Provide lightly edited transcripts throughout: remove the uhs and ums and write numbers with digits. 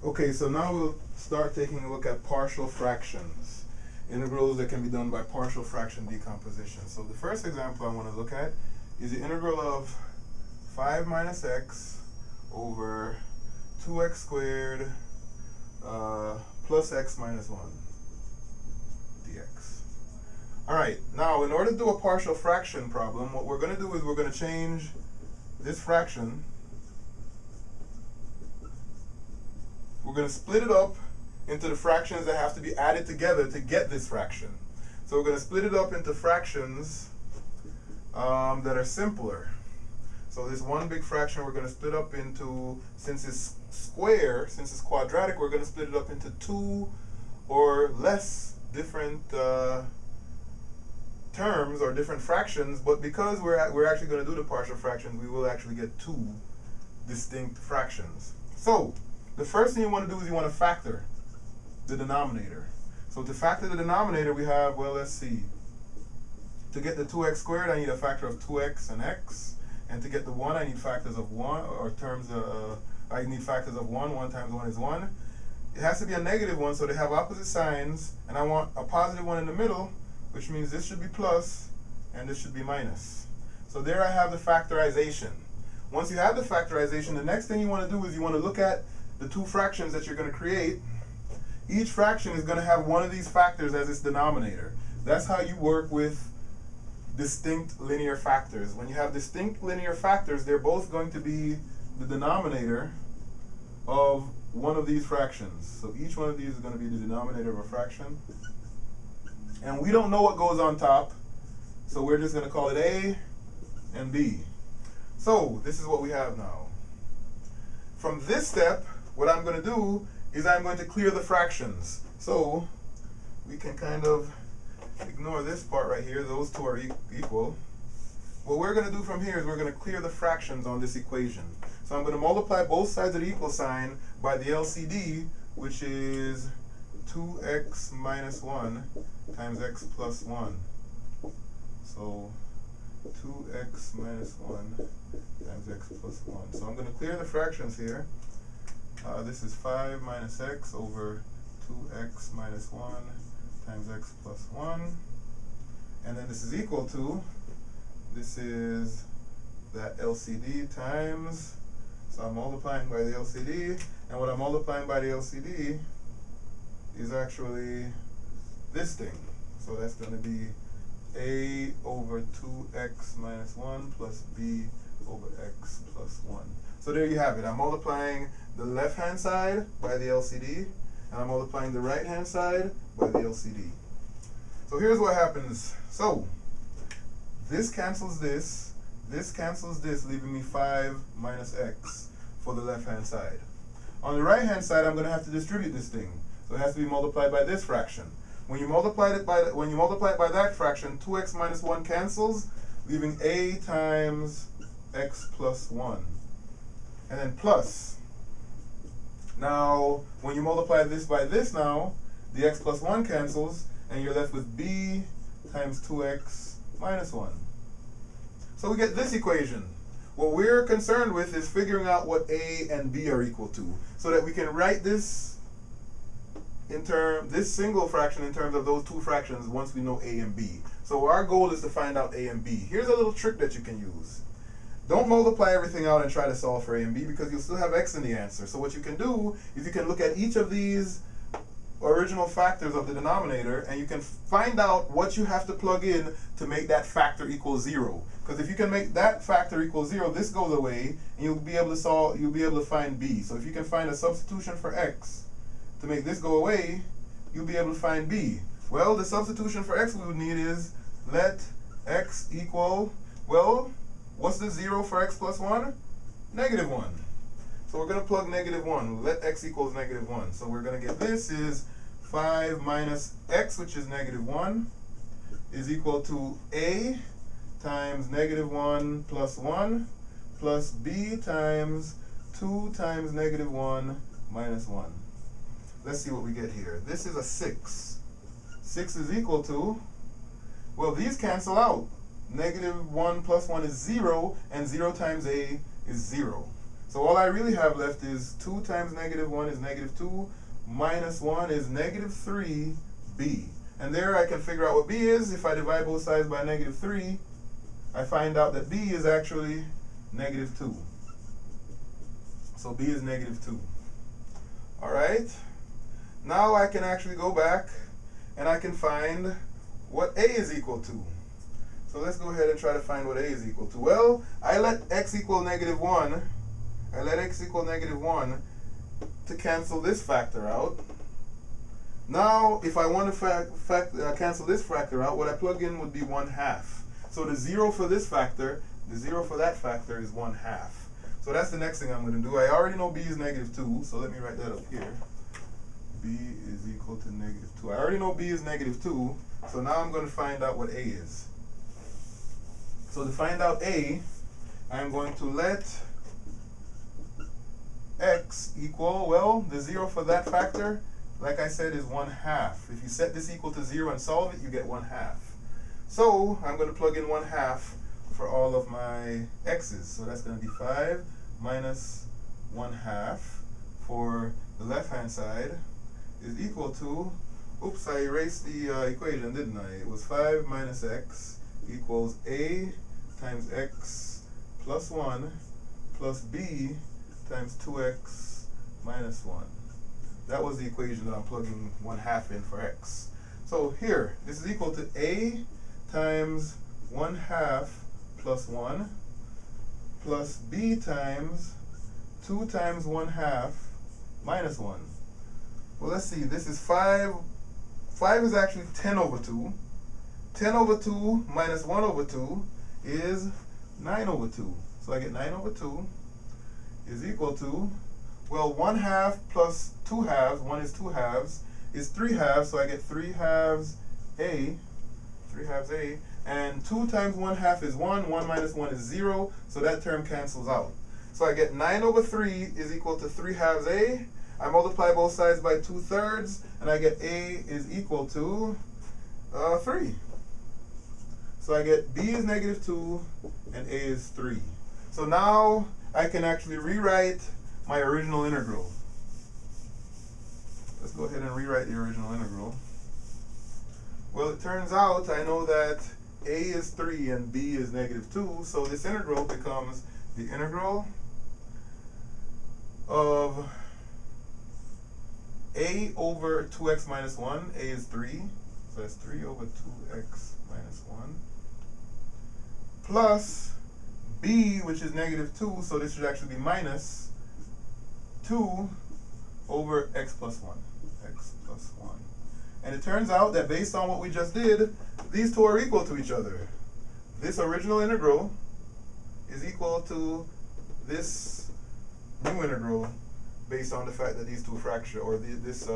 Okay, so now we'll start taking a look at partial fractions. Integrals that can be done by partial fraction decomposition. So the first example I want to look at is the integral of 5 minus x over 2x squared plus x minus 1 dx. Alright, now in order to do a partial fraction problem, what we're going to do is we're going to change this fraction. We're going to split it up into the fractions that have to be added together to get this fraction. So we're going to split it up into fractions that are simpler. So this one big fraction we're going to split up into, since it's square, since it's quadratic, we're going to split it up into 2 or less different terms or different fractions, but because we're actually going to do the partial fractions, we will actually get 2 distinct fractions. So the first thing you want to do is you want to factor the denominator. So to factor the denominator, we have, well, let's see. To get the 2x squared, I need a factor of 2x and x. And to get the 1, I need factors of 1, or terms, I need factors of 1. 1 times 1 is 1. It has to be a negative 1, so they have opposite signs. And I want a positive 1 in the middle, which means this should be plus, and this should be minus. So there I have the factorization. Once you have the factorization, the next thing you want to do is you want to look at the 2 fractions that you're going to create. Each fraction is going to have one of these factors as its denominator. That's how you work with distinct linear factors. When you have distinct linear factors, they're both going to be the denominator of one of these fractions. So each one of these is going to be the denominator of a fraction. And we don't know what goes on top, so we're just going to call it A and B. So this is what we have now. From this step, what I'm going to do is I'm going to clear the fractions. So we can kind of ignore this part right here. Those two are equal. What we're going to do from here is we're going to clear the fractions on this equation. So I'm going to multiply both sides of the equal sign by the LCD, which is 2x minus 1 times x plus 1. So 2x minus 1 times x plus 1. So I'm going to clear the fractions here. This is 5 minus x over 2x minus 1 times x plus 1. And then this is equal to, this is that LCD times, so I'm multiplying by the LCD, and what I'm multiplying by the LCD is actually this thing. So that's going to be a over 2x minus 1 plus b over x plus 1. So there you have it. I'm multiplying the left-hand side by the LCD, and I'm multiplying the right-hand side by the LCD. So here's what happens. So this cancels this cancels this, leaving me 5 minus x for the left-hand side. On the right-hand side, I'm going to have to distribute this thing. So it has to be multiplied by this fraction. When you multiply it by that fraction, 2x minus 1 cancels, leaving a times x plus 1. And then plus. Now, when you multiply this by this now, the x plus 1 cancels, and you're left with b times 2x minus 1. So we get this equation. What we're concerned with is figuring out what a and b are equal to, so that we can write this single fraction in terms of those 2 fractions once we know a and b. So our goal is to find out a and b. Here's a little trick that you can use. Don't multiply everything out and try to solve for a and b, because you'll still have x in the answer. So what you can do is you can look at each of these original factors of the denominator, and you can find out what you have to plug in to make that factor equal 0. Because if you can make that factor equal 0, this goes away, and you'll be able to solve. You'll be able to find b. So if you can find a substitution for x to make this go away, you'll be able to find b. Well, the substitution for x we would need is let x equal, well, what's the 0 for x plus 1? Negative 1. So we're going to plug negative 1. Let x equals negative 1. So we're going to get this is 5 minus x, which is negative 1, is equal to a times negative 1 plus 1 plus b times 2 times negative 1 minus 1. Let's see what we get here. This is a 6. 6 is equal to, well, these cancel out. Negative 1 plus 1 is 0, and 0 times a is 0. So all I really have left is 2 times negative 1 is negative 2, minus 1 is negative 3b. And there I can figure out what b is. If I divide both sides by negative 3, I find out that b is actually negative 2. So b is negative 2. Alright? Now I can actually go back and I can find what a is equal to. So let's go ahead and try to find what a is equal to. Well, I let x equal negative 1. I let x equal negative 1 to cancel this factor out. Now, if I want to cancel this factor out, what I plug in would be 1/2. So the 0 for this factor, the 0 for that factor is 1/2. So that's the next thing I'm going to do. I already know b is negative 2, so let me write that up here. b is equal to negative 2. I already know b is negative 2, so now I'm going to find out what a is. So to find out a, I'm going to let x equal, well, the 0 for that factor, like I said, is 1/2. If you set this equal to 0 and solve it, you get 1/2. So I'm going to plug in 1/2 for all of my x's. So that's going to be 5 minus 1/2 for the left-hand side is equal to, oops, I erased the equation, didn't I? It was 5 minus x equals a times x plus 1 plus b times 2x minus 1. That was the equation that I'm plugging 1/2 in for x. So here, this is equal to a times 1/2 plus 1 plus b times 2 times 1/2 minus 1. Well, let's see. This is 5. 5 is actually 10 over 2. 10 over 2 minus 1 over 2 is 9 over 2. So I get 9 over 2 is equal to, well, 1/2 plus 2/2, 1 is 2/2, is 3/2, so I get 3/2 a, 3/2 a, and 2 times 1/2 is 1, 1 minus 1 is 0, so that term cancels out. So I get 9 over 3 is equal to 3/2 a. I multiply both sides by 2/3, and I get a is equal to 3. So I get b is negative 2, and a is 3. So now I can actually rewrite my original integral. Let's go ahead and rewrite the original integral. Well, it turns out I know that a is 3 and b is negative 2, so this integral becomes the integral of a over 2x minus 1, a is 3, so that's 3 over 2x minus 1, plus b, which is negative 2, so this should actually be minus 2 over x plus 1, x plus 1. And it turns out that based on what we just did, these two are equal to each other. This original integral is equal to this new integral based on the fact that these two fractions, or this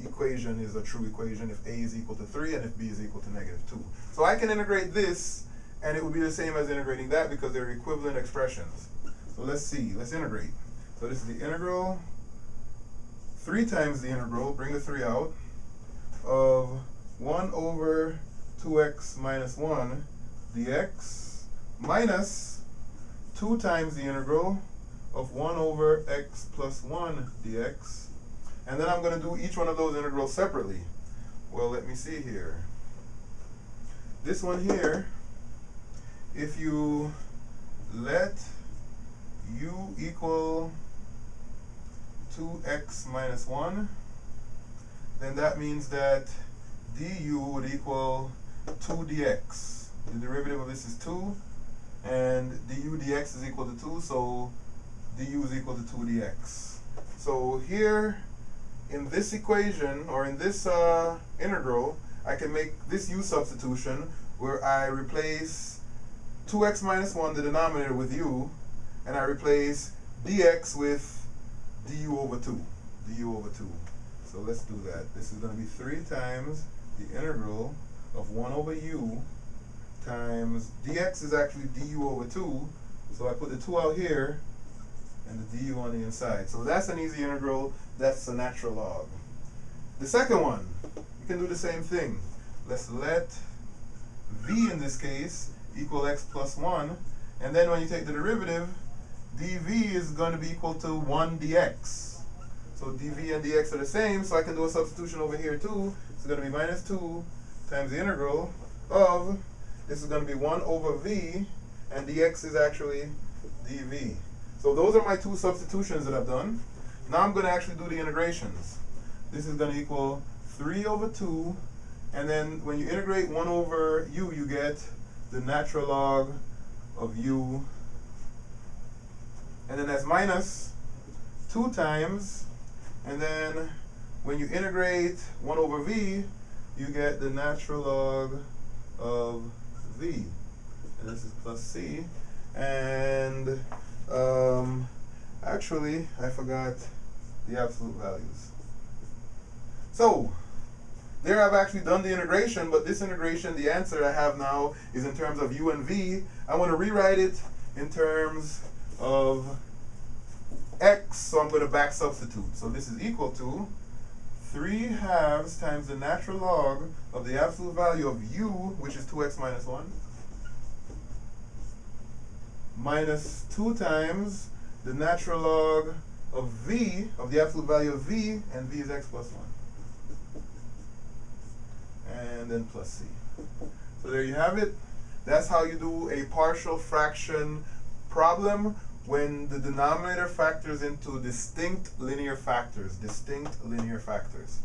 equation is a true equation if a is equal to 3 and if b is equal to negative 2. So I can integrate this, and it would be the same as integrating that because they're equivalent expressions. So let's see, let's integrate. So this is the integral, 3 times the integral, bring the 3 out, of 1 over 2x minus 1 dx minus 2 times the integral of 1 over x plus 1 dx. And then I'm going to do each one of those integrals separately. Well, let me see here. This one here, if you let u equal 2x minus 1, then that means that du would equal 2 dx. The derivative of this is 2, and du dx is equal to 2, so du is equal to 2 dx. So here, in this equation, or in this integral, I can make this u substitution where I replace 2x minus 1, the denominator, with u, and I replace dx with du over 2, du over 2. So let's do that. This is going to be 3 times the integral of 1 over u times dx is actually du over 2. So I put the 2 out here and the du on the inside. So that's an easy integral. That's a natural log. The second one, you can do the same thing. Let's let v in this case equal x plus 1. And then when you take the derivative, dv is going to be equal to 1 dx. So dv and dx are the same, so I can do a substitution over here too. It's going to be minus 2 times the integral of, this is going to be 1 over v, and dx is actually dv. So those are my two substitutions that I've done. Now I'm going to actually do the integrations. This is going to equal 3 over 2, and then when you integrate 1 over u, you get the natural log of u, and then that's minus 2 times, and then when you integrate 1 over v, you get the natural log of v, and this is plus c. And actually I forgot the absolute values. So there I've actually done the integration, but this integration, the answer I have now is in terms of u and v. I want to rewrite it in terms of x, so I'm going to back substitute. So this is equal to 3/2 times the natural log of the absolute value of u, which is 2x minus 1, minus 2 times the natural log of v, of the absolute value of v, and v is x plus 1. And then plus c. So there you have it. That's how you do a partial fraction problem when the denominator factors into distinct linear factors. Distinct linear factors.